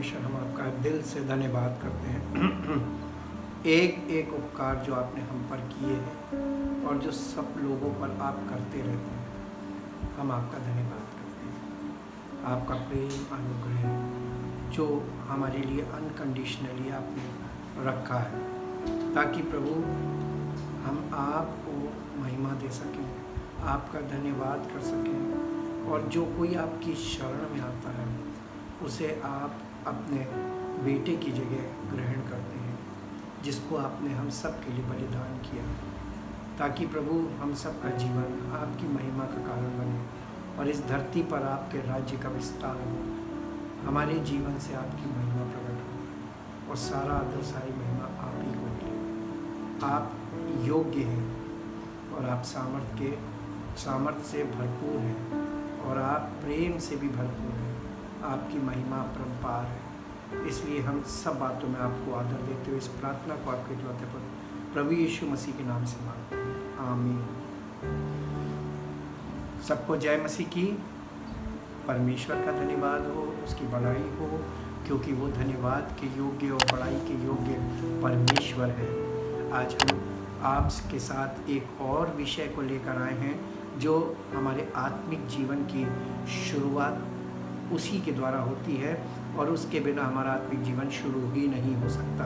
परमेश्वर, हम आपका दिल से धन्यवाद करते हैं एक एक उपकार जो आपने हम पर किए हैं और जो सब लोगों पर आप करते रहते हैं, हम आपका धन्यवाद करते हैं। आपका प्रेम अनुग्रह जो हमारे लिए अनकंडीशनली आपने रखा है, ताकि प्रभु हम आपको महिमा दे सकें, आपका धन्यवाद कर सकें। और जो कोई आपकी शरण में आता है उसे आप अपने बेटे की जगह ग्रहण करते हैं, जिसको आपने हम सब के लिए बलिदान किया, ताकि प्रभु हम सब का जीवन आपकी महिमा का कारण बने और इस धरती पर आपके राज्य का विस्तार हो। हमारे जीवन से आपकी महिमा प्रकट हो और सारा आदर सारी महिमा आप ही को मिले। आप योग्य हैं और आप सामर्थ्य से भरपूर हैं और आप प्रेम से भी भरपूर हैं। आपकी महिमा परम्पार है, इसलिए हम सब बातों में आपको आदर देते हुए इस प्रार्थना को आपके इकलौते पुत्र प्रभु यीशु मसीह के नाम से मांगते हैं, आमीन। सबको जय मसीह की। परमेश्वर का धन्यवाद हो, उसकी बड़ाई हो, क्योंकि वो धन्यवाद के योग्य और बड़ाई के योग्य परमेश्वर है। आज हम आपके साथ एक और विषय को लेकर आए हैं, जो हमारे आत्मिक जीवन की शुरुआत उसी के द्वारा होती है और उसके बिना हमारा आत्मिक जीवन शुरू ही नहीं हो सकता।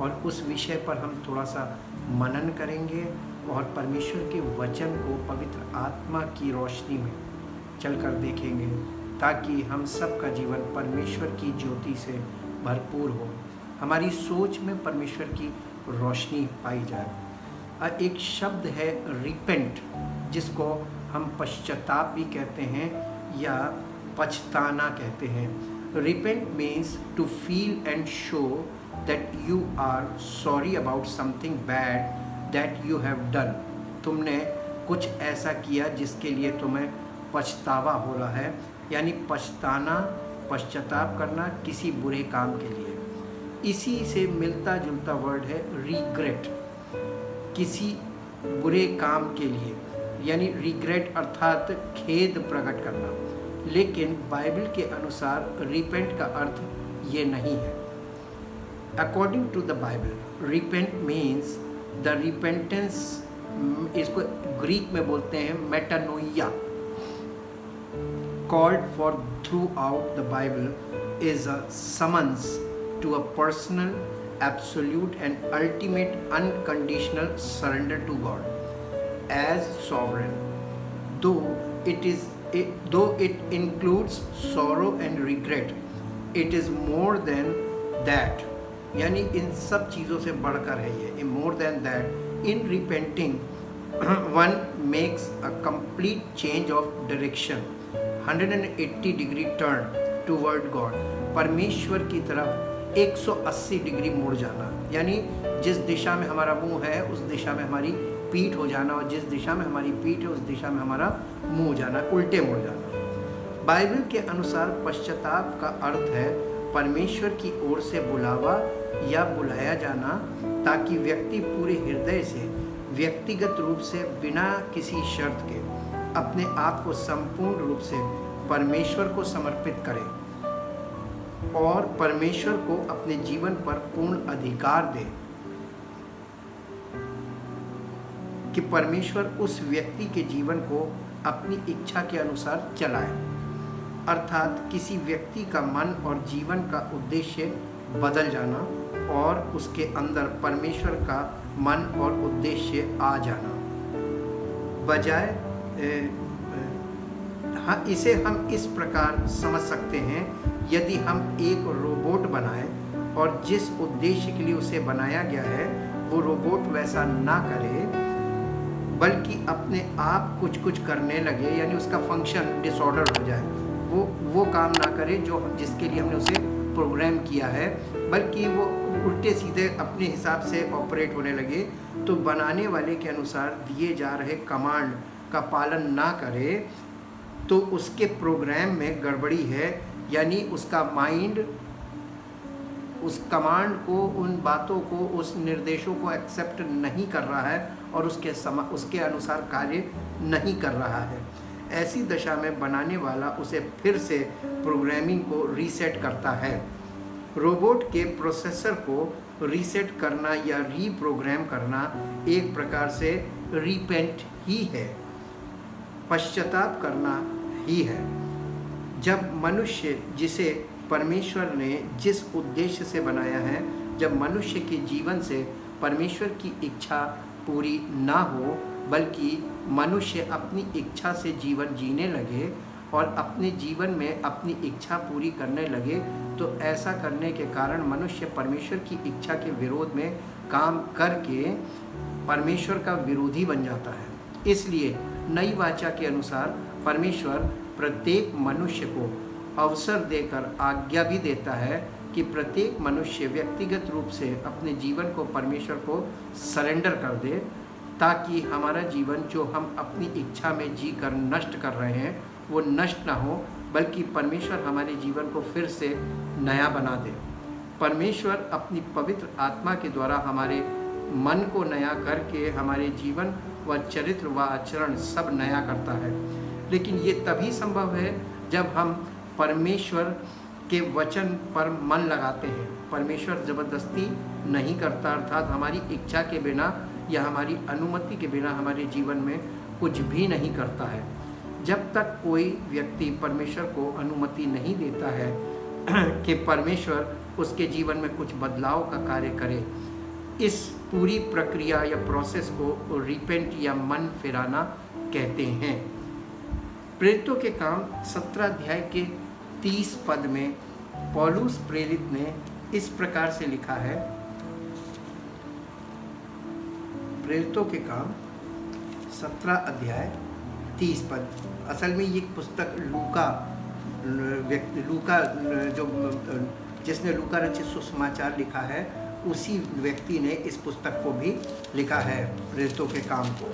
और उस विषय पर हम थोड़ा सा मनन करेंगे और परमेश्वर के वचन को पवित्र आत्मा की रोशनी में चलकर देखेंगे, ताकि हम सब का जीवन परमेश्वर की ज्योति से भरपूर हो, हमारी सोच में परमेश्वर की रोशनी पाई जाए। एक शब्द है रिपेंट, जिसको हम पश्चाताप भी कहते हैं या पछताना कहते हैं। Repent means to feel and show that you are sorry about something bad that you have done. तुमने कुछ ऐसा किया जिसके लिए तुम्हें पछतावा हो रहा है, यानी पछताना, पश्चाताप करना किसी बुरे काम के लिए। इसी से मिलता जुलता वर्ड है रिग्रेट, किसी बुरे काम के लिए, यानी रिग्रेट अर्थात खेद प्रकट करना। लेकिन बाइबल के अनुसार रिपेंट का अर्थ ये नहीं है। According to the Bible, repent means the repentance, इसको ग्रीक में बोलते हैं metanoia, called for throughout the Bible is a summons to a personal, absolute and ultimate unconditional surrender to God as sovereign. Though it includes sorrow and regret, it is more than that. यानी इन सब चीज़ों से बढ़कर है ये, more than that. In repenting, one makes a complete change of direction, 180 degree turn toward God. परमेश्वर की तरफ 180 डिग्री मुड़ जाना, यानी जिस दिशा में हमारा मुंह है उस दिशा में हमारी पीठ हो जाना, और जिस दिशा में हमारी पीठ है उस दिशा में हमारा मुंह जाना, उल्टे मुड़ जाना। बाइबल के अनुसार पश्चाताप का अर्थ है परमेश्वर की ओर से बुलावा या बुलाया जाना, ताकि व्यक्ति पूरे हृदय से, व्यक्तिगत रूप से, बिना किसी शर्त के अपने आप को संपूर्ण रूप से परमेश्वर को समर्पित करे और परमेश्वर को अपने जीवन पर पूर्ण अधिकार दे, कि परमेश्वर उस व्यक्ति के जीवन को अपनी इच्छा के अनुसार चलाए। अर्थात किसी व्यक्ति का मन और जीवन का उद्देश्य बदल जाना और उसके अंदर परमेश्वर का मन और उद्देश्य आ जाना। बजाय हाँ, इसे हम इस प्रकार समझ सकते हैं, यदि हम एक रोबोट बनाएं और जिस उद्देश्य के लिए उसे बनाया गया है वो रोबोट वैसा ना करे, बल्कि अपने आप कुछ करने लगे, यानी उसका फंक्शन डिसऑर्डर हो जाए, वो काम ना करे जो जिसके लिए हमने उसे प्रोग्राम किया है, बल्कि वो उल्टे सीधे अपने हिसाब से ऑपरेट होने लगे, तो बनाने वाले के अनुसार दिए जा रहे कमांड का पालन ना करे, तो उसके प्रोग्राम में गड़बड़ी है, यानी उसका माइंड उस कमांड को, उन बातों को, उस निर्देशों को एक्सेप्ट नहीं कर रहा है और उसके अनुसार कार्य नहीं कर रहा है। ऐसी दशा में बनाने वाला उसे फिर से प्रोग्रामिंग को रीसेट करता है रोबोट के प्रोसेसर को रीसेट करना या रीप्रोग्राम करना एक प्रकार से रिपेंट ही है, पश्चाताप करना ही है। जब मनुष्य, जिसे परमेश्वर ने जिस उद्देश्य से बनाया है, जब मनुष्य के जीवन से परमेश्वर की इच्छा पूरी ना हो, बल्कि मनुष्य अपनी इच्छा से जीवन जीने लगे और अपने जीवन में अपनी इच्छा पूरी करने लगे, तो ऐसा करने के कारण मनुष्य परमेश्वर की इच्छा के विरोध में काम करके परमेश्वर का विरोधी बन जाता है। इसलिए नई वाचा के अनुसार परमेश्वर प्रत्येक मनुष्य को अवसर देकर आज्ञा भी देता है कि प्रत्येक मनुष्य व्यक्तिगत रूप से अपने जीवन को परमेश्वर को सरेंडर कर दे, ताकि हमारा जीवन जो हम अपनी इच्छा में जी कर नष्ट कर रहे हैं वो नष्ट ना हो, बल्कि परमेश्वर हमारे जीवन को फिर से नया बना दे। परमेश्वर अपनी पवित्र आत्मा के द्वारा हमारे मन को नया करके हमारे जीवन व चरित्र व आचरण सब नया करता है। लेकिन ये तभी संभव है जब हम परमेश्वर के वचन पर मन लगाते हैं। परमेश्वर ज़बरदस्ती नहीं करता, अर्थात हमारी इच्छा के बिना या हमारी अनुमति के बिना हमारे जीवन में कुछ भी नहीं करता है। जब तक कोई व्यक्ति परमेश्वर को अनुमति नहीं देता है कि परमेश्वर उसके जीवन में कुछ बदलाव का कार्य करे, इस पूरी प्रक्रिया या प्रोसेस को रिपेंट या मन फिराना कहते हैं। प्रेरितों के काम 17 अध्याय के 30 पद में पौलुस प्रेरित ने इस प्रकार से लिखा है। प्रेरितों के काम 17 अध्याय 30 पद। असल में ये पुस्तक लूका जो जिसने लूका रचित सुसमाचार लिखा है, उसी व्यक्ति ने इस पुस्तक को भी लिखा है, प्रेरितों के काम को।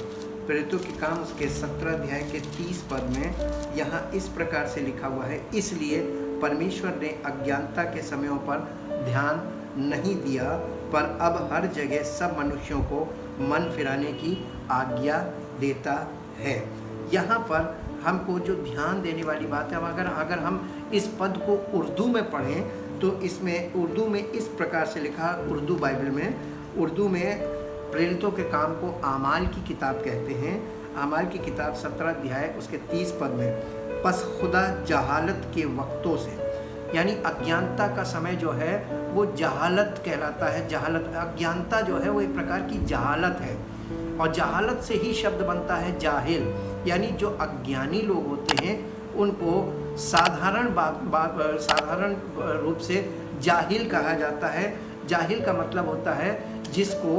प्रेरितों के काम उसके 17 अध्याय के 30 पद में यहाँ इस प्रकार से लिखा हुआ है, इसलिए परमेश्वर ने अज्ञानता के समयों पर ध्यान नहीं दिया, पर अब हर जगह सब मनुष्यों को मन फिराने की आज्ञा देता है। यहाँ पर हमको जो ध्यान देने वाली बात है, अगर हम इस पद को उर्दू में पढ़ें तो इसमें उर्दू में इस प्रकार से लिखा, उर्दू बाइबल में, उर्दू में प्रेरितों के काम को आमाल की किताब कहते हैं। आमाल की किताब 17 अध्याय उसके 30 पद में, पस खुदा जहालत के वक्तों से, यानी अज्ञानता का समय जो है वो जहालत कहलाता है। जहालत, अज्ञानता जो है वो एक प्रकार की जहालत है, और जहालत से ही शब्द बनता है जाहिल, यानी जो अज्ञानी लोग होते हैं उनको साधारण रूप से जाहिल कहा जाता है। जाहिल का मतलब होता है जिसको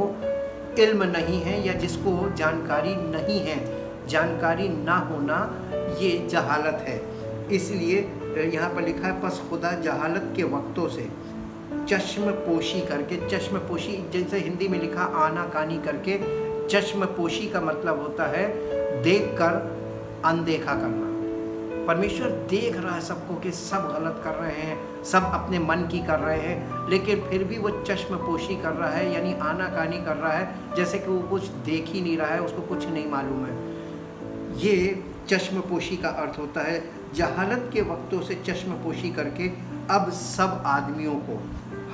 इल्म नहीं है या जिसको जानकारी नहीं है। जानकारी ना होना ये जहालत है। इसलिए यहाँ पर लिखा है, पस खुदा जहालत के वक्तों से चश्म पोशी करके, चश्म पोशी जैसे हिंदी में लिखा आना कानी करके, चश्म पोशी का मतलब होता है देखकर अनदेखा करना। परमेश्वर देख रहा है सबको कि सब गलत कर रहे हैं, सब अपने मन की कर रहे हैं, लेकिन फिर भी वो चश्म पोशी कर रहा है, यानी आनाकानी कर रहा है, जैसे कि वो कुछ देख ही नहीं रहा है, उसको कुछ नहीं मालूम है। ये चश्म पोशी का अर्थ होता है। जहालत के वक्तों से चश्म पोशी करके अब सब आदमियों को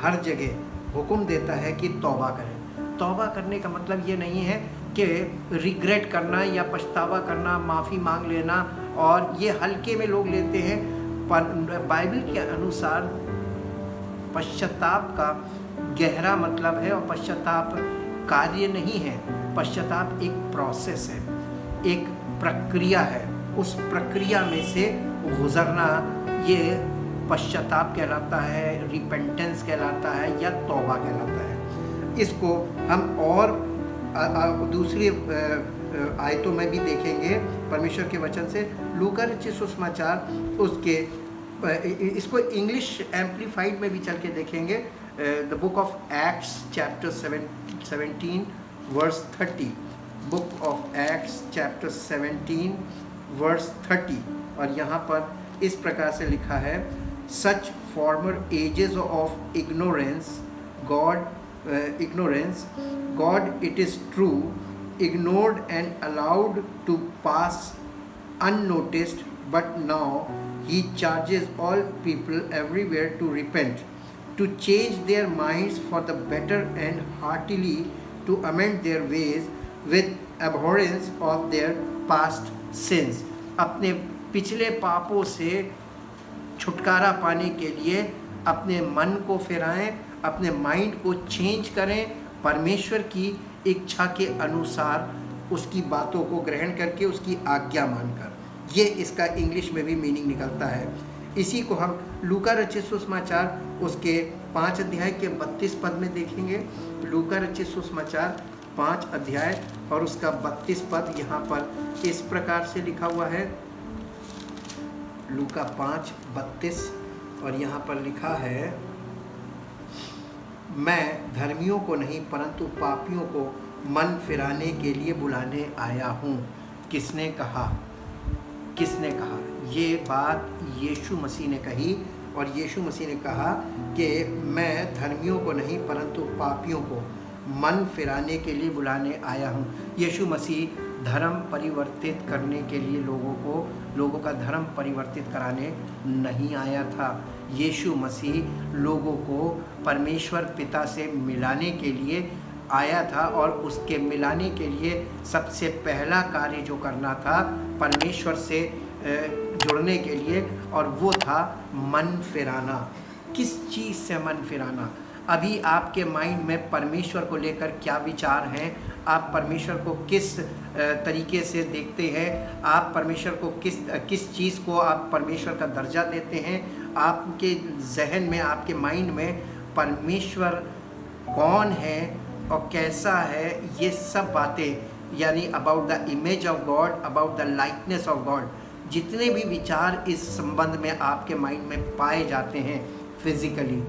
हर जगह हुक्म देता है कि तौबा करें। तौबा करने का मतलब ये नहीं है कि रिग्रेट करना या पछतावा करना, माफ़ी मांग लेना, और ये हल्के में लोग लेते हैं। पर बाइबल के अनुसार पश्चाताप का गहरा मतलब है, और पश्चाताप कार्य नहीं है। पश्चाताप एक प्रोसेस है, एक प्रक्रिया है। उस प्रक्रिया में से गुजरना ये पश्चाताप कहलाता है, रिपेंटेंस कहलाता है, या तौबा कहलाता है। इसको हम और दूसरी आयतों में भी देखेंगे परमेश्वर के वचन से। लूका रचित सुसमाचार उसके इसको इंग्लिश एम्प्लीफाइड में भी चल के देखेंगे। The book of Acts chapter 17 verse 30, book of Acts chapter 17 verse 30, और यहाँ पर इस प्रकार से लिखा है, such former ages of ignorance God, it is true, ignored and allowed to pass unnoticed, but now he charges all people everywhere to repent. to change their minds for the better and heartily to amend their ways with abhorrence of their past sins. अपने पिछले पापों से छुटकारा पाने के लिए अपने मन को फिराएं, अपने माइंड को चेंज करें, परमेश्वर की इच्छा के अनुसार उसकी बातों को ग्रहण करके उसकी आज्ञा मानकर। ये इसका इंग्लिश में भी मीनिंग निकलता है। इसी को हम लूका रचित सुसमाचार उसके 5 अध्याय के 32 पद में देखेंगे। लूका रचित सुसमाचार 5 अध्याय और उसका 32 पद यहाँ पर इस प्रकार से लिखा हुआ है। लूका 5:32 और यहाँ पर लिखा है, मैं धर्मियों को नहीं परंतु पापियों को मन फिराने के लिए बुलाने आया हूँ। किसने कहा? किसने कहा? ये बात यीशु मसीह ने कही और यीशु मसीह ने कहा कि मैं धर्मियों को नहीं परंतु पापियों को मन फिराने के लिए बुलाने आया हूँ। यीशु मसीह धर्म परिवर्तित करने के लिए लोगों का धर्म परिवर्तित कराने नहीं आया था। यीशु मसीह लोगों को परमेश्वर पिता से मिलाने के लिए आया था और उसके मिलाने के लिए सबसे पहला कार्य जो करना था परमेश्वर से जुड़ने के लिए, और वो था मन फिराना। किस चीज़ से मन फिराना? अभी आपके माइंड में परमेश्वर को लेकर क्या विचार हैं? आप परमेश्वर को किस तरीके से देखते हैं? आप परमेश्वर को किस चीज़ को आप परमेश्वर का दर्जा देते हैं? आपके जहन में, आपके माइंड में परमेश्वर कौन है और कैसा है, ये सब बातें, यानी about the image of God, about the likeness of God, जितने भी विचार इस संबंध में आपके माइंड में पाए जाते हैं फिजिकली,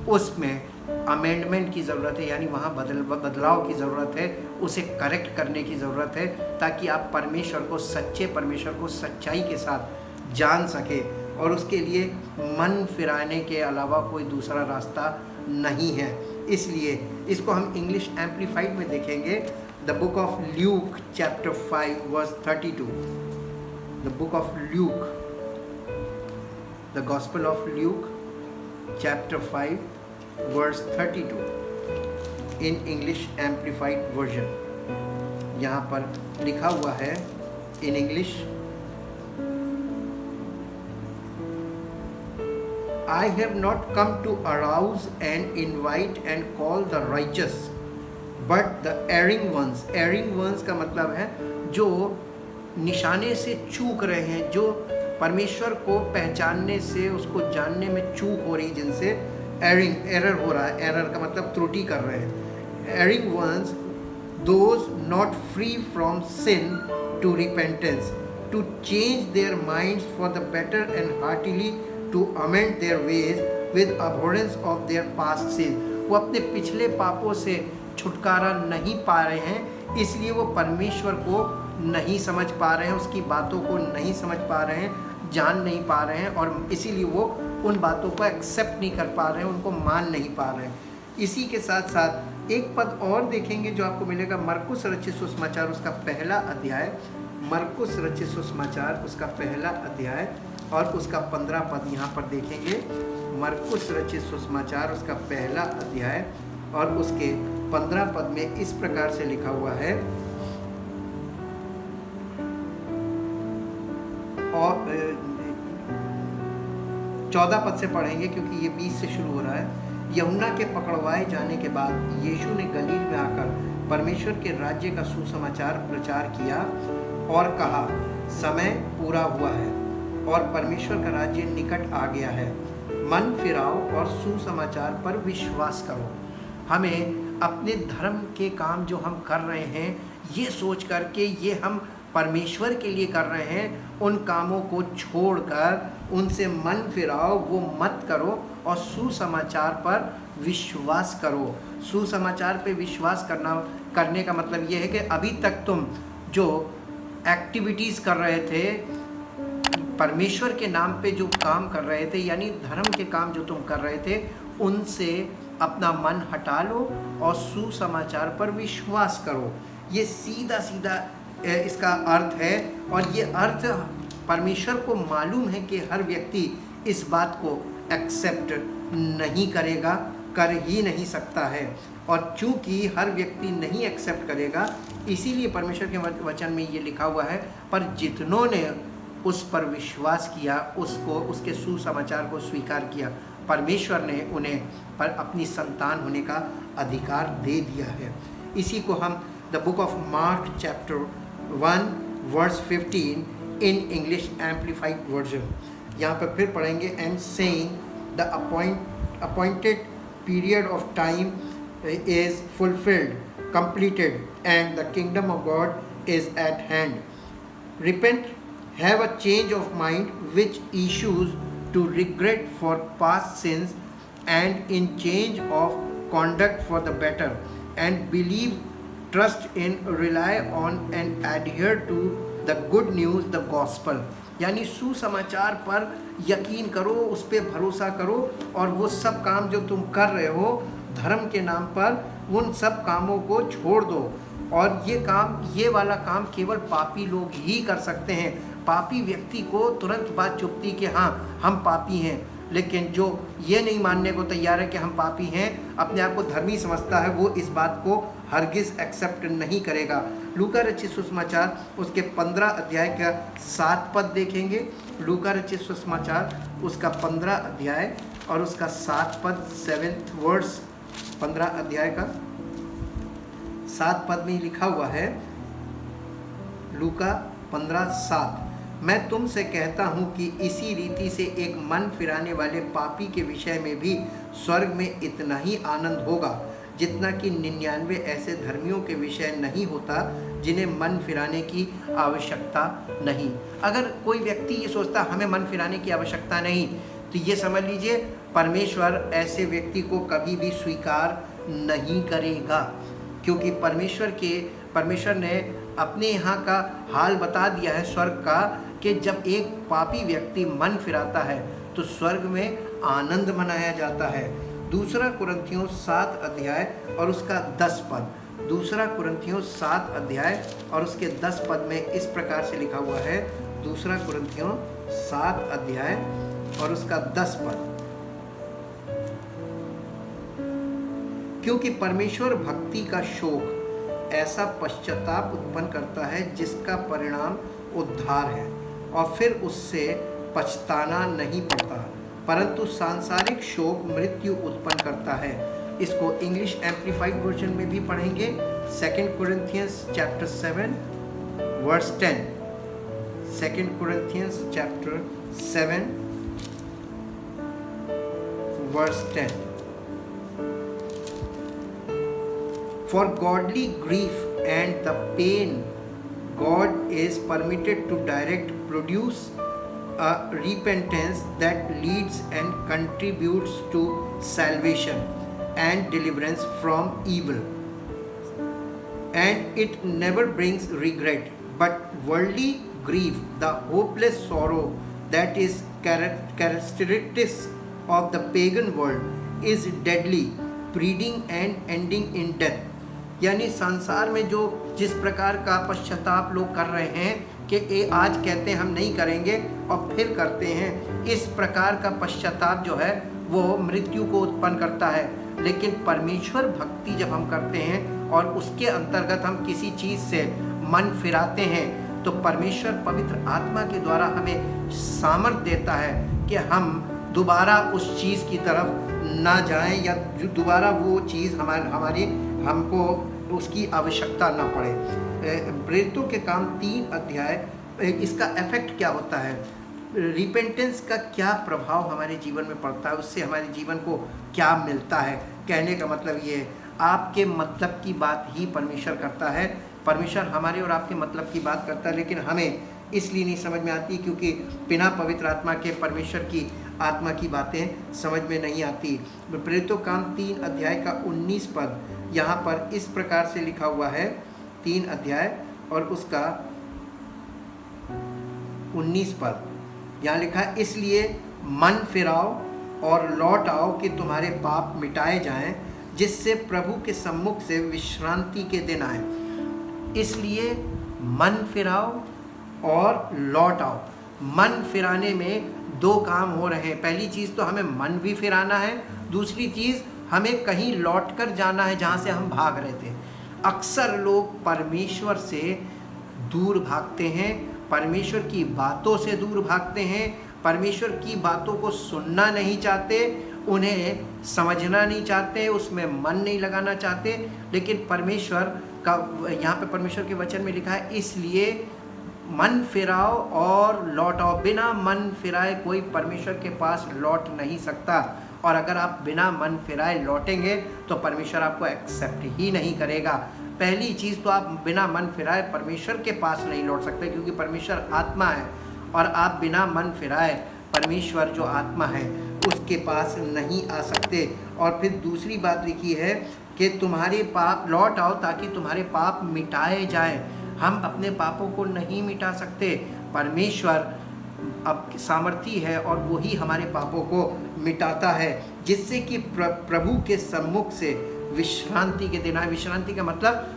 उसमें अमेंडमेंट की ज़रूरत है, यानी वहाँ बदलाव की ज़रूरत है, उसे करेक्ट करने की ज़रूरत है, ताकि आप परमेश्वर को, सच्चे परमेश्वर को सच्चाई के साथ जान सकें। और उसके लिए मन फिराने के अलावा कोई दूसरा रास्ता नहीं है। इसलिए इसको हम इंग्लिश एम्प्लीफाइड में देखेंगे। The book of Luke chapter 5 verse 32। The book of Luke, the gospel of Luke chapter 5 verse 32 in English amplified version. यहाँ पर लिखा हुआ है in English, I have not come to arouse and invite and call the righteous, but the erring ones. Erring ones का मतलब है जो निशाने से चूक रहे हैं, जो परमेश्वर को पहचानने से, उसको जानने में चूक हो रही, जिनसे एरर हो रहा है। एरर का मतलब त्रुटि कर रहे हैं। Erring ones, those not free from sin to repentance, to change their minds for the better and heartily to amend their ways with abhorrence of their past sin. वो अपने पिछले पापों से छुटकारा नहीं पा रहे हैं, इसलिए वो परमेश्वर को नहीं समझ पा रहे हैं, उसकी बातों को नहीं समझ पा रहे हैं, जान नहीं पा रहे हैं, और इसीलिए वो उन बातों को एक्सेप्ट नहीं कर पा रहे हैं, उनको मान नहीं पा रहे हैं। इसी के साथ साथ एक पद और देखेंगे जो आपको मिलेगा मरकुस रचित सुसमाचार उसका पहला अध्याय। मरकुस रचित सुसमाचार उसका पहला अध्याय और उसका 15 पद यहाँ पर देखेंगे। मरकुस रचित सुसमाचार उसका पहला अध्याय और उसके 15 पद में इस प्रकार से लिखा हुआ है, और 14 पद से पढ़ेंगे क्योंकि ये 20 से शुरू हो रहा है। यूहन्ना के पकड़वाए जाने के बाद यीशु ने गलील में आकर परमेश्वर के राज्य का सुसमाचार प्रचार किया और कहा, समय पूरा हुआ है और परमेश्वर का राज्य निकट आ गया है। मन फिराओ और सुसमाचार पर विश्वास करो। हमें अपने धर्म के काम जो हम कर रहे हैं, ये सोच करके ये हम परमेश्वर के लिए कर रहे हैं, उन कामों को छोड़कर उनसे मन फिराओ, वो मत करो और सुसमाचार पर विश्वास करो। सुसमाचार पे विश्वास करने का मतलब ये है कि अभी तक तुम जो एक्टिविटीज़ कर रहे थे, परमेश्वर के नाम पे जो काम कर रहे थे, यानी धर्म के काम जो तुम कर रहे थे, उनसे अपना मन हटा लो और सुसमाचार पर विश्वास करो। ये सीधा सीधा इसका अर्थ है, और ये अर्थ परमेश्वर को मालूम है कि हर व्यक्ति इस बात को एक्सेप्ट नहीं करेगा, कर ही नहीं सकता है। और चूंकि हर व्यक्ति नहीं एक्सेप्ट करेगा, इसीलिए परमेश्वर के वचन में ये लिखा हुआ है, पर जितनों ने उस पर विश्वास किया, उसको, उसके सुसमाचार को स्वीकार किया, परमेश्वर ने उन्हें पर अपनी संतान होने का अधिकार दे दिया है। इसी को हम the book of Mark chapter 1 verse 15 in English amplified version, यहाँ पर फिर पढ़ेंगे। And saying the appointed period of time is fulfilled, completed, and the kingdom of God is at hand. Repent, have a change of mind which issues to regret for past sins and in change of conduct for the better, and believe, trust in, rely on and adhere to the good news, the gospel. यानी सुसमाचार पर यकीन करो, उस पर भरोसा करो, और वो सब काम जो तुम कर रहे हो धर्म के नाम पर, उन सब कामों को छोड़ दो। और ये वाला काम केवल पापी लोग ही कर सकते हैं। पापी व्यक्ति को तुरंत बात चुभती कि हाँ हम पापी हैं, लेकिन जो ये नहीं मानने को तैयार है कि हम पापी हैं, अपने आप को धर्मी समझता है, वो इस बात को हरगिज़ एक्सेप्ट नहीं करेगा। लूका रचित सुसमाचार उसके 15 अध्याय का 7 पद देखेंगे। लूका रचित सुसमाचार उसका 15 अध्याय और उसका 7 पद, 7th वर्स, 15 अध्याय का 7 पद में लिखा हुआ है। लूका 15:7, मैं तुमसे कहता हूँ कि इसी रीति से एक मन फिराने वाले पापी के विषय में भी स्वर्ग में इतना ही आनंद होगा जितना कि 99 ऐसे धर्मियों के विषय नहीं होता जिन्हें मन फिराने की आवश्यकता नहीं। अगर कोई व्यक्ति ये सोचता हमें मन फिराने की आवश्यकता नहीं, तो ये समझ लीजिए परमेश्वर ऐसे व्यक्ति को कभी भी स्वीकार नहीं करेगा, क्योंकि परमेश्वर ने अपने यहाँ का हाल बता दिया है स्वर्ग का, कि जब एक पापी व्यक्ति मन फिराता है तो स्वर्ग में आनंद मनाया जाता है। दूसरा कुरिन्थियों 7 अध्याय और उसका 10 पद, दूसरा कुरिन्थियों 7 अध्याय और उसके 10 पद में इस प्रकार से लिखा हुआ है। दूसरा कुरिन्थियों 7 अध्याय और उसका 10 पद, क्योंकि परमेश्वर भक्ति का शोक ऐसा पश्चाताप उत्पन्न करता है जिसका परिणाम उद्धार है, और फिर उससे पछताना नहीं पड़ता, परंतु सांसारिक शोक मृत्यु उत्पन्न करता है। इसको इंग्लिश एम्पलीफाइड वर्जन में भी पढ़ेंगे। 2 Corinthians chapter 7 verse 10, 2 Corinthians chapter 7 verse 10, for godly grief and the pain God is permitted to direct produce a repentance that leads and contributes to salvation and deliverance from evil, and it never brings regret, but worldly grief, the hopeless sorrow that is characteristic of the pagan world, is deadly, breeding and ending in death. यानी संसार में जो जिस प्रकार का पश्चाताप लोग कर रहे हैं कि आज कहते हैं हम नहीं करेंगे और फिर करते हैं, इस प्रकार का पश्चाताप जो है वो मृत्यु को उत्पन्न करता है। लेकिन परमेश्वर भक्ति जब हम करते हैं और उसके अंतर्गत हम किसी चीज़ से मन फिराते हैं, तो परमेश्वर पवित्र आत्मा के द्वारा हमें सामर्थ्य देता है कि हम दोबारा उस चीज़ की तरफ ना जाएं, या दोबारा वो चीज़ हमको उसकी आवश्यकता ना पड़े। प्रेरितों के काम 3 अध्याय, इसका इफेक्ट क्या होता है, रिपेंटेंस का क्या प्रभाव हमारे जीवन में पड़ता है, उससे हमारे जीवन को क्या मिलता है। कहने का मतलब ये, आपके मतलब की बात ही परमेश्वर करता है। परमेश्वर हमारे और आपके मतलब की बात करता है, लेकिन हमें इसलिए नहीं समझ में आती क्योंकि बिना पवित्र आत्मा के परमेश्वर की आत्मा की बातें समझ में नहीं आती। प्रेरितों काम 3 अध्याय का 19 पद यहाँ पर इस प्रकार से लिखा हुआ है। 3 अध्याय और उसका 19 पद यहाँ लिखा है, इसलिए मन फिराओ और लौट आओ कि तुम्हारे पाप मिटाए जाएं, जिससे प्रभु के सम्मुख से विश्रांति के दिन आए। इसलिए मन फिराओ और लौट आओ। मन फिराने में दो काम हो रहे हैं। पहली चीज़ तो हमें मन भी फिराना है, दूसरी चीज़ हमें कहीं लौट कर जाना है जहाँ से हम भाग रहे थे। अक्सर लोग परमेश्वर से दूर भागते हैं, परमेश्वर की बातों से दूर भागते हैं, परमेश्वर की बातों को सुनना नहीं चाहते, उन्हें समझना नहीं चाहते, उसमें मन नहीं लगाना चाहते। लेकिन परमेश्वर का यहाँ पे परमेश्वर के वचन में लिखा है, इसलिए मन फिराओ और लौटाओ। बिना मन फिराए कोई परमेश्वर के पास लौट नहीं सकता। और अगर आप बिना मन फिराए लौटेंगे तो परमेश्वर आपको एक्सेप्ट ही नहीं करेगा। पहली चीज़ तो आप बिना मन फिराए परमेश्वर के पास नहीं लौट सकते, क्योंकि परमेश्वर आत्मा है और आप बिना मन फिराए परमेश्वर जो आत्मा है उसके पास नहीं आ सकते। और फिर दूसरी बात लिखी है कि तुम्हारे पाप लौट आओ ताकि तुम्हारे पाप मिटाए जाएं। हम अपने पापों को नहीं मिटा सकते, परमेश्वर अब सामर्थी है और वही हमारे पापों को मिटाता है, जिससे कि प्रभु के सम्मुख से विश्रांति के दिन आए। विश्रांति का मतलब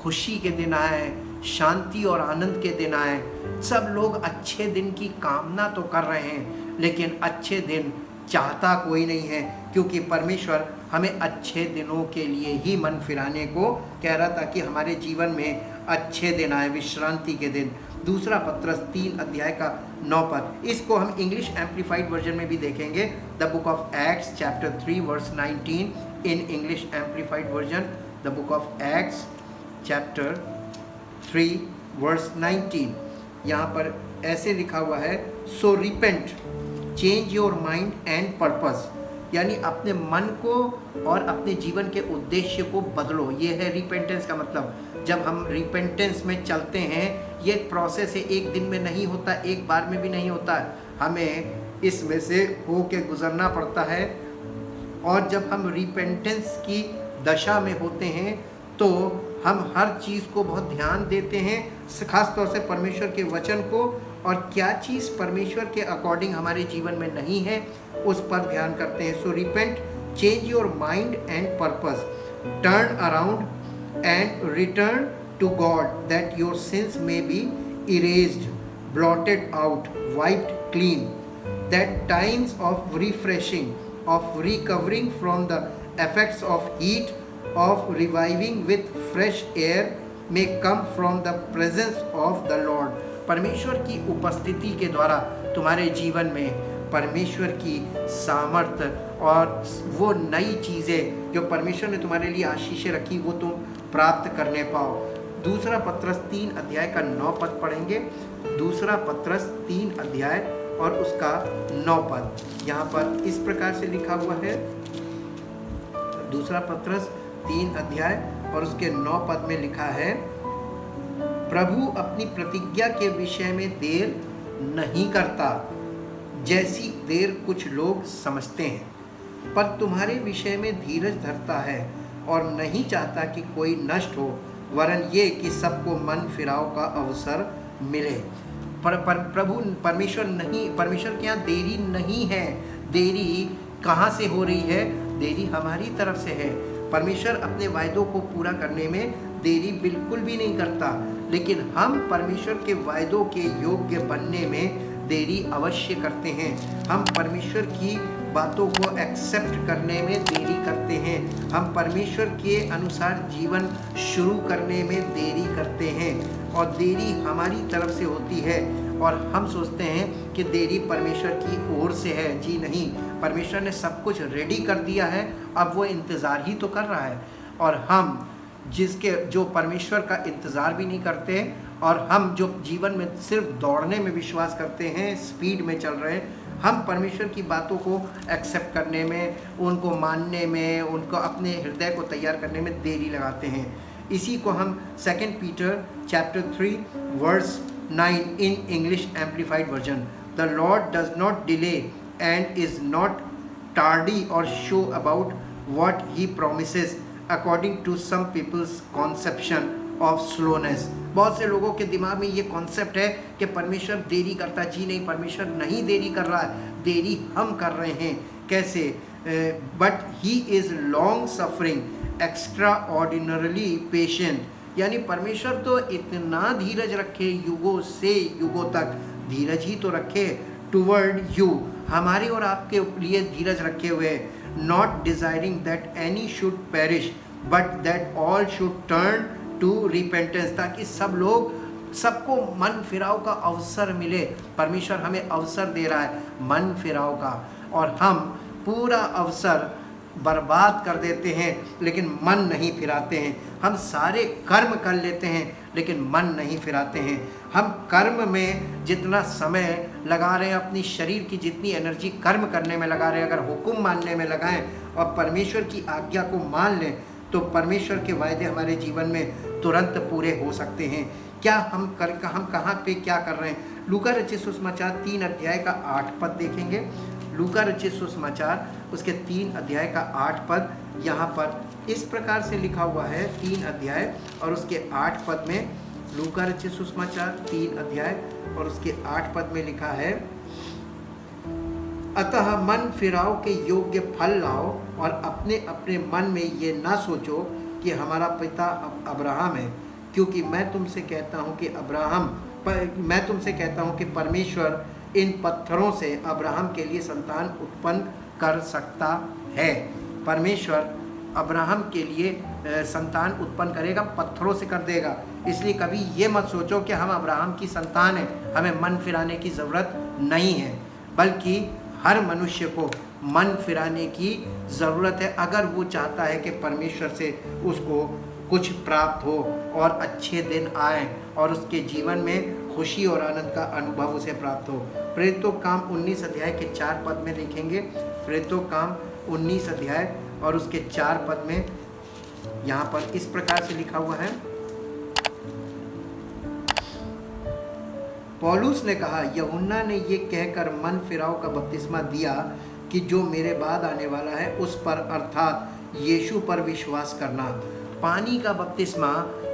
खुशी के दिन आए, शांति और आनंद के दिन आए। सब लोग अच्छे दिन की कामना तो कर रहे हैं, लेकिन अच्छे दिन चाहता कोई नहीं है, क्योंकि परमेश्वर हमें अच्छे दिनों के लिए ही मन फिराने को कह रहा था कि हमारे जीवन में अच्छे दिन आए, विश्रांति के दिन। दूसरा पत्रस 3 अध्याय का 9 पद, इसको हम इंग्लिश एम्प्लीफाइड वर्जन में भी देखेंगे। The book of Acts chapter 3 verse 19 in English amplified version. The book of Acts chapter 3 verse 19, यहाँ पर ऐसे लिखा हुआ है, so repent, change your mind and purpose, यानी अपने मन को और अपने जीवन के उद्देश्य को बदलो। ये है रिपेंटेंस का मतलब। जब हम रिपेंटेंस में चलते हैं, ये एक प्रोसेस है, एक दिन में नहीं होता, एक बार में भी नहीं होता, हमें इसमें से हो के गुजरना पड़ता है। और जब हम रिपेंटेंस की दशा में होते हैं तो हम हर चीज़ को बहुत ध्यान देते हैं, खास तौर से परमेश्वर के वचन को, और क्या चीज़ परमेश्वर के अकॉर्डिंग हमारे जीवन में नहीं है उस पर ध्यान करते हैं। So repent, change your mind and purpose, turn around and return to God that your sins may be erased, blotted out, wiped clean, that times of refreshing, of recovering from the effects of heat, of reviving with fresh air may come from the presence of the Lord। परमेश्वर की उपस्थिति के द्वारा तुम्हारे जीवन में परमेश्वर की सामर्थ्य और वो नई चीज़ें जो परमेश्वर ने तुम्हारे लिए आशीषें रखी वो तुम प्राप्त करने पाओ। दूसरा पत्रस 3 अध्याय का 9 पद पढ़ेंगे। दूसरा पत्रस 3 अध्याय और उसका 9 पद यहाँ पर इस प्रकार से लिखा हुआ है। दूसरा पत्रस 3 अध्याय और उसके 9 पद में लिखा है, प्रभु अपनी प्रतिज्ञा के विषय में देर नहीं करता जैसी देर कुछ लोग समझते हैं, पर तुम्हारे विषय में धीरज धरता है और नहीं चाहता कि कोई नष्ट हो, वरन ये कि सबको मन फिराव का अवसर मिले। प्रभु परमेश्वर के यहाँ देरी नहीं है। देरी कहाँ से हो रही है? देरी हमारी तरफ से है। परमेश्वर अपने वायदों को पूरा करने में देरी बिल्कुल भी नहीं करता, लेकिन हम परमेश्वर के वायदों के योग्य बनने में देरी अवश्य करते हैं। हम परमेश्वर की बातों को एक्सेप्ट करने में देरी करते हैं। हम परमेश्वर के अनुसार जीवन शुरू करने में देरी करते हैं, और देरी हमारी तरफ से होती है और हम सोचते हैं कि देरी परमेश्वर की ओर से है। जी नहीं, परमेश्वर ने सब कुछ रेडी कर दिया है, अब वो इंतज़ार ही तो कर रहा है। और हम जो परमेश्वर का इंतज़ार भी नहीं करते, और हम जो जीवन में सिर्फ दौड़ने में विश्वास करते हैं, स्पीड में चल रहे हैं, हम परमेश्वर की बातों को एक्सेप्ट करने में, उनको मानने में, उनको अपने हृदय को तैयार करने में देरी लगाते हैं। इसी को हम 2 Peter chapter 3 verse 9 in English amplified version, the Lord does not delay and is not tardy or slow about what he promises according to some people's conception of slowness. बहुत से लोगों के दिमाग में ये कॉन्सेप्ट है कि परमेश्वर देरी करता है। जी नहीं, परमेश्वर नहीं देरी कर रहा है, देरी हम कर रहे हैं। कैसे? But he is long suffering, extra ordinarily patient, यानी परमेश्वर तो इतना धीरज रखे युगों से युगों तक, धीरज ही तो रखे टुवर्ड यू, हमारे और आपके लिए धीरज रखे हुए, not desiring that any should perish but that all should turn to repentance, ताकि सबको मन फिराव का अवसर मिले। परमेश्वर हमें अवसर दे रहा है मन फिराव का, और हम पूरा अवसर बर्बाद कर देते हैं लेकिन मन नहीं फिराते हैं। हम सारे कर्म कर लेते हैं लेकिन मन नहीं फिराते हैं। हम कर्म में जितना समय लगा रहे हैं, अपनी शरीर की जितनी एनर्जी कर्म करने में लगा रहे हैं, अगर हुक्म मानने में लगाएं और परमेश्वर की आज्ञा को मान लें तो परमेश्वर के वायदे हमारे जीवन में तुरंत पूरे हो सकते हैं। क्या हम कहाँ पे क्या कर रहे हैं? लूका रचित सुसमाचार 3 अध्याय का 8 पद देखेंगे। लूका रचित सुसमाचार उसके 3 अध्याय का 8 पद यहाँ पर इस प्रकार से लिखा हुआ है। 3 अध्याय और उसके 8 पद में, लूका रचित सुसमाचार 3 अध्याय और उसके 8 पद में लिखा है, अतः मन फिराव के योग्य फल लाओ और अपने अपने मन में ये ना सोचो कि हमारा पिता अब्राहम है, क्योंकि मैं तुमसे कहता हूँ कि परमेश्वर इन पत्थरों से अब्राहम के लिए संतान उत्पन्न कर सकता है। परमेश्वर अब्राहम के लिए संतान उत्पन्न करेगा, पत्थरों से कर देगा। इसलिए कभी ये मत सोचो कि हम अब्राहम की संतान हैं, हमें मन फिराने की ज़रूरत नहीं है, बल्कि हर मनुष्य को मन फिराने की ज़रूरत है अगर वो चाहता है कि परमेश्वर से उसको कुछ प्राप्त हो और अच्छे दिन आए और उसके जीवन में खुशी और आनंद का अनुभव उसे प्राप्त हो। प्रेरितों काम 19 अध्याय के 4 पद में लिखेंगे। प्रेरितों काम 19 अध्याय और उसके 4 पद में यहाँ पर इस प्रकार से लिखा हुआ है, पौलुस ने कहा, यूहन्ना ने ये कहकर मन फिराव का बपतिस्मा दिया कि जो मेरे बाद आने वाला है उस पर, अर्थात यीशु पर विश्वास करना। पानी का बपतिस्मा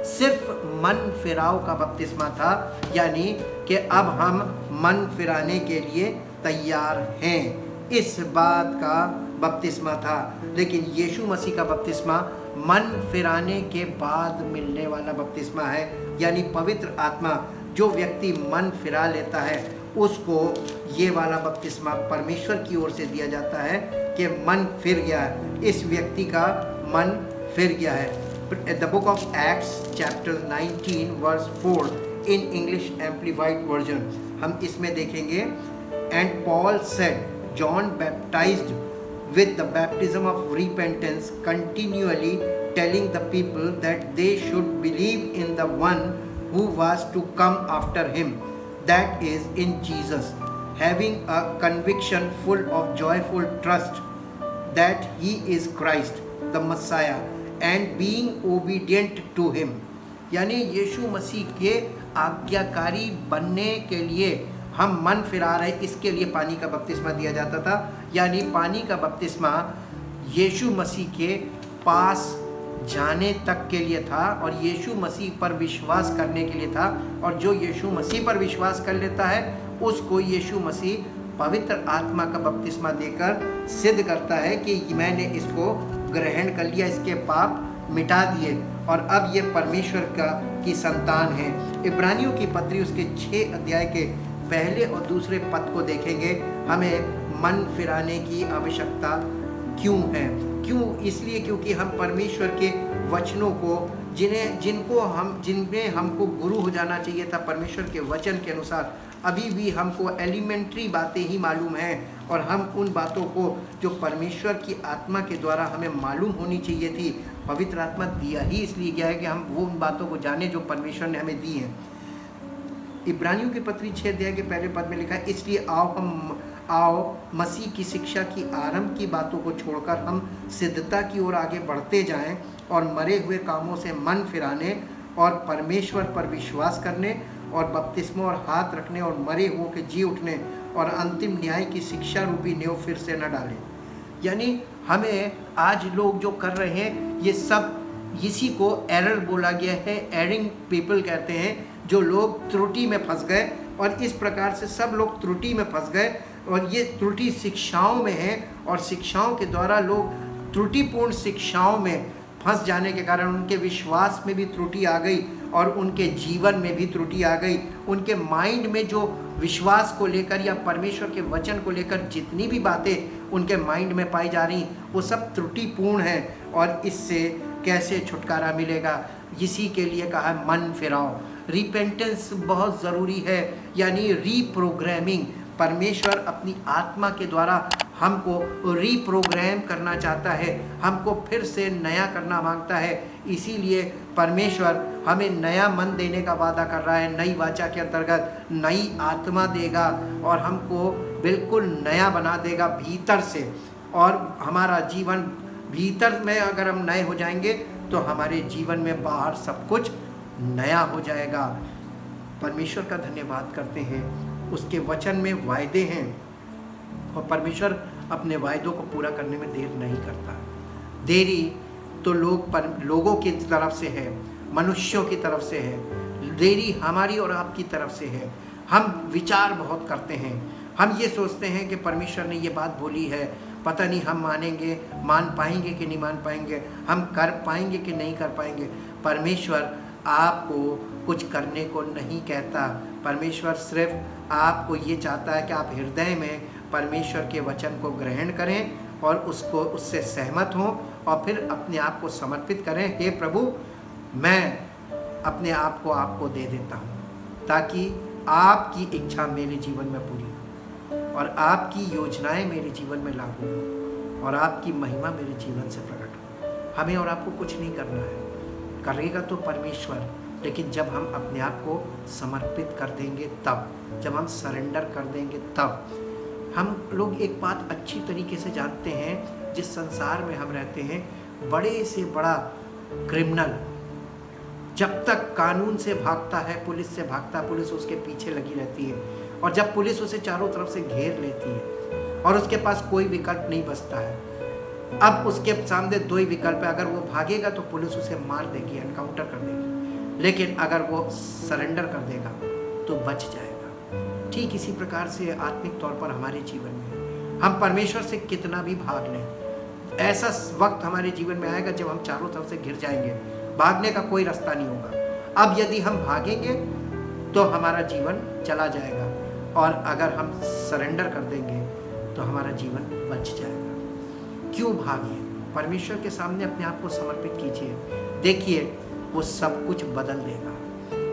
सिर्फ मन फिराव का बपतिस्मा था, यानी कि अब हम मन फिराने के लिए तैयार हैं, इस बात का बपतिस्मा था। लेकिन यीशु मसीह का बपतिस्मा मन फिराने के बाद मिलने वाला बपतिस्मा है, यानी पवित्र आत्मा जो व्यक्ति मन फिरा लेता है उसको ये वाला बपतिस्मा परमेश्वर की ओर से दिया जाता है कि मन फिर गया है, इस व्यक्ति का मन फिर गया है। The book of Acts chapter 19 verse 4 in English Amplified Version, हम इसमें देखेंगे, and Paul said, John baptized with the baptism of repentance, continually telling the people that they should believe in the one who was to come after him, that is in Jesus, having a conviction full of joyful trust that he is Christ, the Messiah, and being obedient to him। यानी यीशु मसीह के आज्ञाकारी बनने के लिए हम मन फिरा रहे, इसके लिए पानी का बपतिस्मा दिया जाता था। यानी पानी का बपतिस्मा यीशु मसीह के पास जाने तक के लिए था और यीशु मसीह पर विश्वास करने के लिए था, और जो यीशु मसीह पर विश्वास कर लेता है उसको यीशु मसीह पवित्र आत्मा का बपतिस्मा देकर सिद्ध करता है कि मैंने इसको ग्रहण कर लिया, इसके पाप मिटा दिए और अब ये परमेश्वर की संतान है। इब्रानियों की पत्री उसके 6 अध्याय के 1 और 2 पद को देखेंगे। हमें मन फिराने की आवश्यकता क्यों है? क्यों? इसलिए क्योंकि हम परमेश्वर के वचनों को जिनमें हमको गुरु हो जाना चाहिए था परमेश्वर के वचन के अनुसार, अभी भी हमको एलिमेंट्री बातें ही मालूम हैं, और हम उन बातों को जो परमेश्वर की आत्मा के द्वारा हमें मालूम होनी चाहिए थी, पवित्र आत्मा दिया ही इसलिए गया है कि हम वो उन बातों को जाने जो परमेश्वर ने हमें दी हैं। इब्रानियों की पत्री 6 अध्याय के 1 पद में लिखा है, इसलिए आओ मसीह की शिक्षा की आरंभ की बातों को छोड़कर हम सिद्धता की ओर आगे बढ़ते जाएं और मरे हुए कामों से मन फिराने और परमेश्वर पर विश्वास करने और बपतिस्मा और हाथ रखने और मरे हुओं के जी उठने और अंतिम न्याय की शिक्षा रूपी नेव फिर से न डालें। यानी हमें आज लोग जो कर रहे हैं ये सब इसी को एरर बोला गया है, एरिंग पीपल कहते हैं, जो लोग त्रुटि में फंस गए, और इस प्रकार से सब लोग त्रुटि में फंस गए और ये त्रुटि शिक्षाओं में है, और शिक्षाओं के द्वारा लोग त्रुटिपूर्ण शिक्षाओं में फंस जाने के कारण उनके विश्वास में भी त्रुटि आ गई और उनके जीवन में भी त्रुटि आ गई। उनके माइंड में जो विश्वास को लेकर या परमेश्वर के वचन को लेकर जितनी भी बातें उनके माइंड में पाई जा रही वो सब त्रुटिपूर्ण है। और इससे कैसे छुटकारा मिलेगा? इसी के लिए कहा है मन फिराओ। रिपेंटेंस बहुत ज़रूरी है, यानी रीप्रोग्रामिंग। परमेश्वर अपनी आत्मा के द्वारा हमको रीप्रोग्राम करना चाहता है, हमको फिर से नया करना मांगता है। इसीलिए परमेश्वर हमें नया मन देने का वादा कर रहा है। नई वाचा के अंतर्गत नई आत्मा देगा और हमको बिल्कुल नया बना देगा भीतर से। और हमारा जीवन भीतर में अगर हम नए हो जाएंगे तो हमारे जीवन में बाहर सब कुछ नया हो जाएगा। परमेश्वर का धन्यवाद करते हैं, उसके वचन में वायदे हैं और परमेश्वर अपने वायदों को पूरा करने में देर नहीं करता। देरी तो लोगों की तरफ से है, मनुष्यों की तरफ से है। देरी हमारी और आपकी तरफ से है। हम विचार बहुत करते हैं, हम ये सोचते हैं कि परमेश्वर ने ये बात बोली है, पता नहीं हम मान पाएंगे कि नहीं मान पाएंगे, हम कर पाएंगे कि नहीं कर पाएंगे। परमेश्वर आपको कुछ करने को नहीं कहता। परमेश्वर सिर्फ आपको ये चाहता है कि आप हृदय में परमेश्वर के वचन को ग्रहण करें और उससे सहमत हों और फिर अपने आप को समर्पित करें। हे प्रभु, मैं अपने आप को आपको दे देता हूँ ताकि आपकी इच्छा मेरे जीवन में पूरी हो और आपकी योजनाएं मेरे जीवन में लागू हो और आपकी महिमा मेरे जीवन से प्रकट हो। हमें और आपको कुछ नहीं करना है, करेगा तो परमेश्वर। लेकिन जब हम अपने आप को समर्पित कर देंगे तब, जब हम सरेंडर कर देंगे तब। हम लोग एक बात अच्छी तरीके से जानते हैं, जिस संसार में हम रहते हैं, बड़े से बड़ा क्रिमिनल जब तक कानून से भागता है, पुलिस से भागता है, पुलिस उसके पीछे लगी रहती है और जब पुलिस उसे चारों तरफ से घेर लेती है और उसके पास कोई विकल्प नहीं बचता है। अब उसके सामने दो ही विकल्प है, अगर वो भागेगा तो पुलिस उसे मार देगी, एनकाउंटर कर देगी, लेकिन अगर वो सरेंडर कर देगा तो बच जाएगा। ठीक इसी प्रकार से आत्मिक तौर पर हमारे जीवन में हम परमेश्वर से कितना भी भाग लें, ऐसा वक्त हमारे जीवन में आएगा जब हम चारों तरफ से घिर जाएंगे, भागने का कोई रास्ता नहीं होगा। अब यदि हम भागेंगे तो हमारा जीवन चला जाएगा और अगर हम सरेंडर कर देंगे तो हमारा जीवन बच जाएगा। क्यों भागिए? परमेश्वर के सामने अपने आप को समर्पित कीजिए, देखिए वो सब कुछ बदल देगा,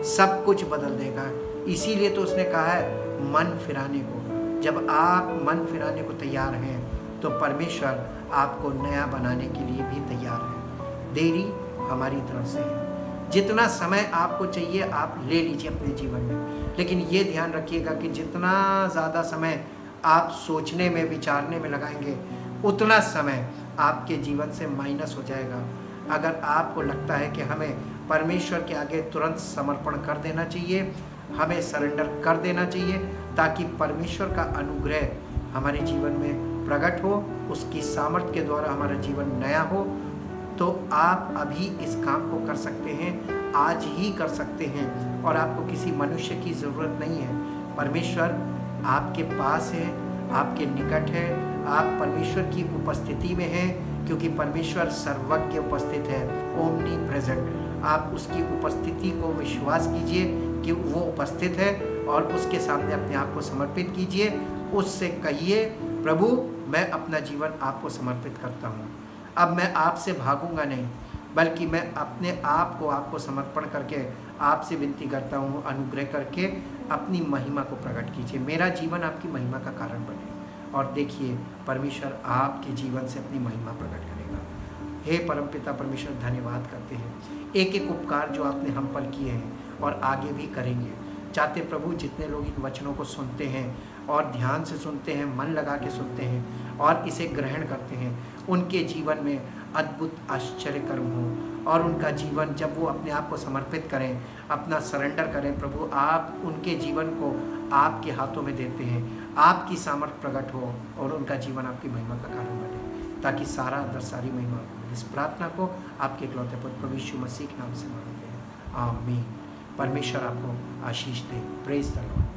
सब कुछ बदल देगा। इसीलिए तो उसने कहा है मन फिराने को। जब आप मन फिराने को तैयार हैं तो परमेश्वर आपको नया बनाने के लिए भी तैयार है। देरी हमारी तरफ से है। जितना समय आपको चाहिए आप ले लीजिए अपने जीवन में, लेकिन ये ध्यान रखिएगा कि जितना ज़्यादा समय आप सोचने में, विचारने में लगाएंगे, उतना समय आपके जीवन से माइनस हो जाएगा। अगर आपको लगता है कि हमें परमेश्वर के आगे तुरंत समर्पण कर देना चाहिए, हमें सरेंडर कर देना चाहिए ताकि परमेश्वर का अनुग्रह हमारे जीवन में प्रकट हो, उसकी सामर्थ्य के द्वारा हमारा जीवन नया हो, तो आप अभी इस काम को कर सकते हैं, आज ही कर सकते हैं और आपको किसी मनुष्य की ज़रूरत नहीं है। परमेश्वर आपके पास है, आपके निकट है, आप परमेश्वर की उपस्थिति में हैं, क्योंकि परमेश्वर सर्वज्ञ उपस्थित है, ओमनी प्रेजेंट। आप उसकी उपस्थिति को विश्वास कीजिए कि वो उपस्थित है और उसके सामने अपने आप को समर्पित कीजिए। उससे कहिए, प्रभु मैं अपना जीवन आपको समर्पित करता हूँ, अब मैं आपसे भागूंगा नहीं, बल्कि मैं अपने आप को आपको समर्पण करके आपसे विनती करता हूँ, अनुग्रह करके अपनी महिमा को प्रकट कीजिए। मेरा जीवन आपकी महिमा का कारण बने और देखिए परमेश्वर आपके जीवन से अपनी महिमा प्रकट करेगा। हे परमपिता परमेश्वर, धन्यवाद करते हैं एक एक उपकार जो आपने हम पर किए हैं और आगे भी करेंगे। चाहते प्रभु जितने लोग इन वचनों को सुनते हैं और ध्यान से सुनते हैं, मन लगा के सुनते हैं और इसे ग्रहण करते हैं, उनके जीवन में अद्भुत आश्चर्य कर्म हो और उनका जीवन जब वो अपने आप को समर्पित करें, अपना सरेंडर करें, प्रभु आप उनके जीवन को आपके हाथों में देते हैं, आपकी सामर्थ्य प्रकट हो और उनका जीवन आपकी महिमा का कारण बने, ताकि सारा अंदर सारी महिमा हो। इस प्रार्थना को आपके इकलौते पुत्र प्रभु यीशु मसीह के नाम से मांगते हैं, आमीन। परमेश्वर आपको आशीष दे। Praise the Lord.